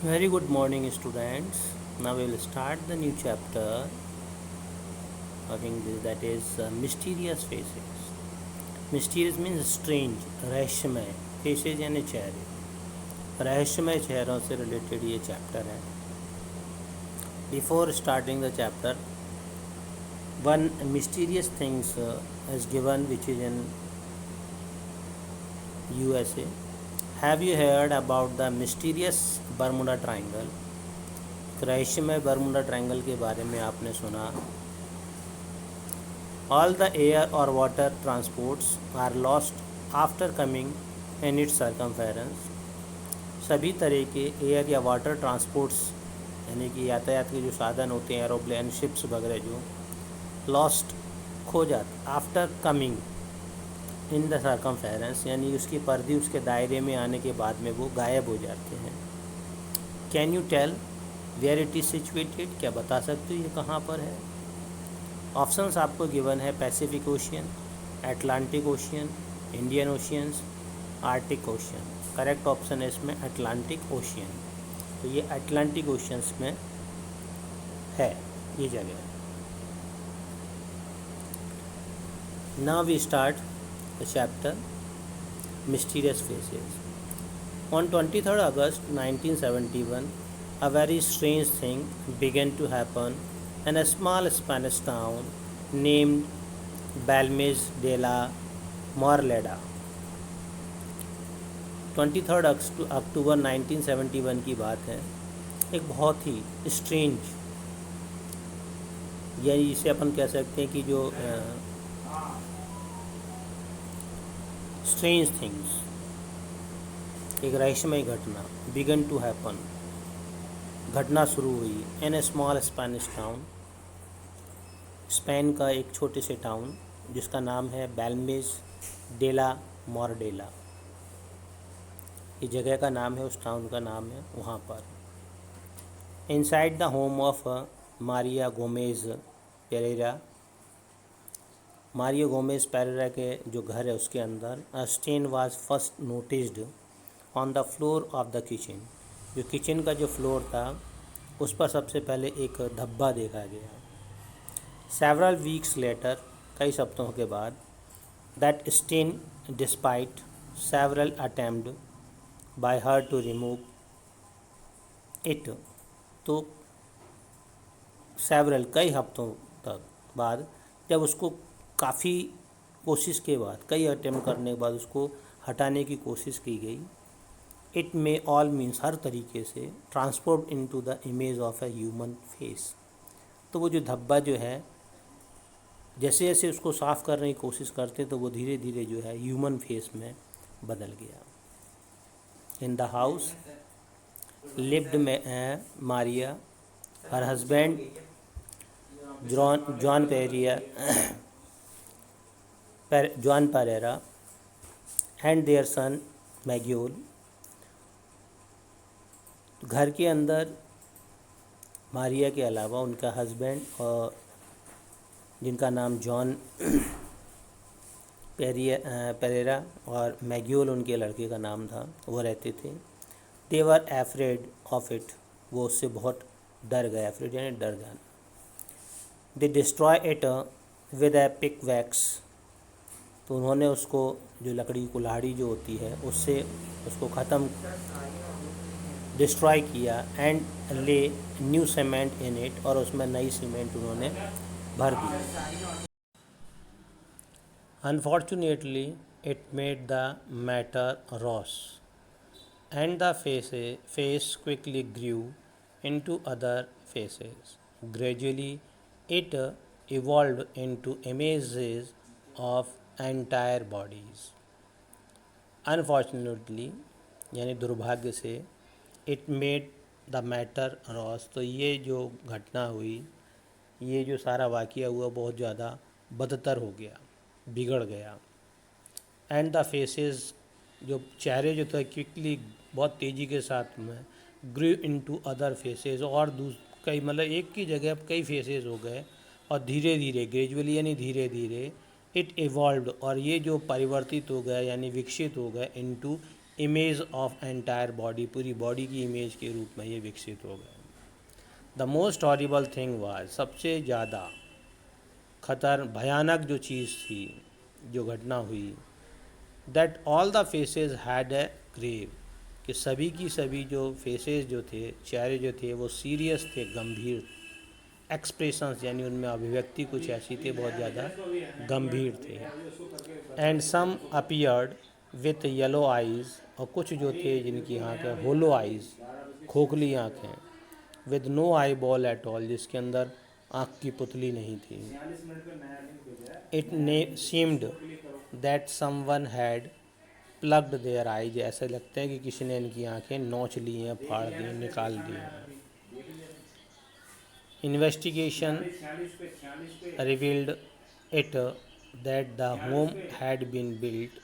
Very good morning, students. Now we will start the new chapter. That is mysterious faces. Mysterious means strange, रहस्यमय faces यानी चेहरे. रहस्यमय चेहरों से related ये चैप्टर है. Before starting the chapter, one mysterious things is given which is in USA. Have you heard about the mysterious Bermuda Triangle? रहस्यमय Bermuda triangle के बारे में आपने सुना. All the air or water transports are lost after coming in its circumference. सभी तरह के air या वाटर ट्रांसपोर्ट्स यानी कि यातायात के जो साधन होते हैं, एरोप्लेन, शिप्स वगैरह, जो लॉस्ट, खो जाते after coming in the circumference, यानी उसकी परिधि, उसके दायरे में आने के बाद में वो गायब हो जाते हैं. Can you tell where it is situated? क्या बता सकते हो ये कहाँ पर है? ऑप्शंस आपको गिवन है: Pacific ocean, Atlantic ocean, Indian oceans, Arctic ocean. Correct option है इसमें अटलांटिक ओशियन. तो ये अटलांटिक ओशियंस में है ये जगह. Now we start the chapter mysterious faces. On 23 August 1971, a very strange thing began to happen in a small Spanish town named Balmes de la Morleda. 23 अक्टूबर 1971 की बात है. एक बहुत ही स्ट्रेंज, यानी जिसे अपन कह सकते हैं कि जो स्ट्रेंज थिंग्स, एक रहस्यमय घटना, बिगन टू हैपन, घटना शुरू हुई इन ए स्मॉल स्पेनिश टाउन, स्पेन का एक छोटे से टाउन जिसका नाम है बैल्मेस डेला मॉर्डेला. ये जगह का नाम है, उस टाउन का नाम है. वहाँ पर inside the home of Maria Gomes Pereira, Mario Gomes Pereira के जो घर है उसके अंदर, a stain was first noticed on the floor of the kitchen. जो किचन का जो फ्लोर था उस पर सबसे पहले एक धब्बा देखा गया. सेवरल वीक्स लेटर, कई सप्ताहों के बाद, that stain despite several attempt by her to remove it. तो सेवरल, कई हफ्तों तक बाद, जब उसको काफ़ी कोशिश के बाद, कई अटेम्प्ट करने के बाद उसको हटाने की कोशिश की गई. इट मे ऑल मीन्स, हर तरीके से, transform into the image of a human face. तो वो जो धब्बा जो है, जैसे जैसे उसको साफ़ करने की कोशिश करते तो वो धीरे धीरे जो है ह्यूमन फेस में बदल गया. In the house lived Maria, her husband John Pereira and their son Miguel. घर के अंदर मारिया के अलावा उनका हस्बैंड, और जिनका नाम जॉन पेरेरा और मैग्योल उनके लड़के का नाम था, वो रहते थे. They were afraid of it, वो उससे बहुत डर गए. एफ्रेड यानी डर जाना. They destroy it with a pickaxe, तो उन्होंने उसको, जो लकड़ी की कुल्हाड़ी जो होती है उससे उसको ख़त्म, डिस्ट्रॉय किया. एंड ले न्यू सीमेंट इन इट, और उसमें नई सीमेंट उन्होंने भर दी. Unfortunately it made the matter worse, and the face quickly grew into other faces. Gradually, it evolved into images of entire bodies. Unfortunately, यानी दुर्भाग्य से, it made the matter worse, तो ये जो घटना हुई, ये जो सारा वाक़या हुआ, बहुत ज़्यादा बदतर हो गया, बिगड़ गया. एंड द फेसेस, जो चेहरे जो थे, क्विकली, बहुत तेज़ी के साथ में, ग्रू इनटू अदर फेसेस, और कई, मतलब एक की जगह कई फेसेस हो गए. और धीरे धीरे, ग्रेजुअली यानी धीरे धीरे, इट इवॉल्व्ड, और ये जो परिवर्तित हो गए यानी विकसित हो गए, into image of entire body, पूरी बॉडी की इमेज के रूप में ये विकसित हो गए। The most horrible thing was, सबसे ज़्यादा भयानक जो चीज़ थी, जो घटना हुई, that all the faces had a grave, कि सभी की सभी जो फेसेस जो थे, चेहरे जो थे, वो सीरियस थे, गंभीर एक्सप्रेशंस, यानी उनमें अभिव्यक्ति कुछ ऐसी थी, बहुत ज़्यादा गंभीर थे। And some appeared with yellow eyes, और कुछ जो थे जिनकी आँखें होलो आइज़, खोखली आँखें, with no eyeball at all, जिसके अंदर आँख की पुतली नहीं थी। It seemed that someone had plugged their eyes, ऐसे लगता है कि किसी ने इनकी आंखें नोच ली हैं, फाड़ दी हैं, निकाल दी हैं। Investigation revealed it that the home had been built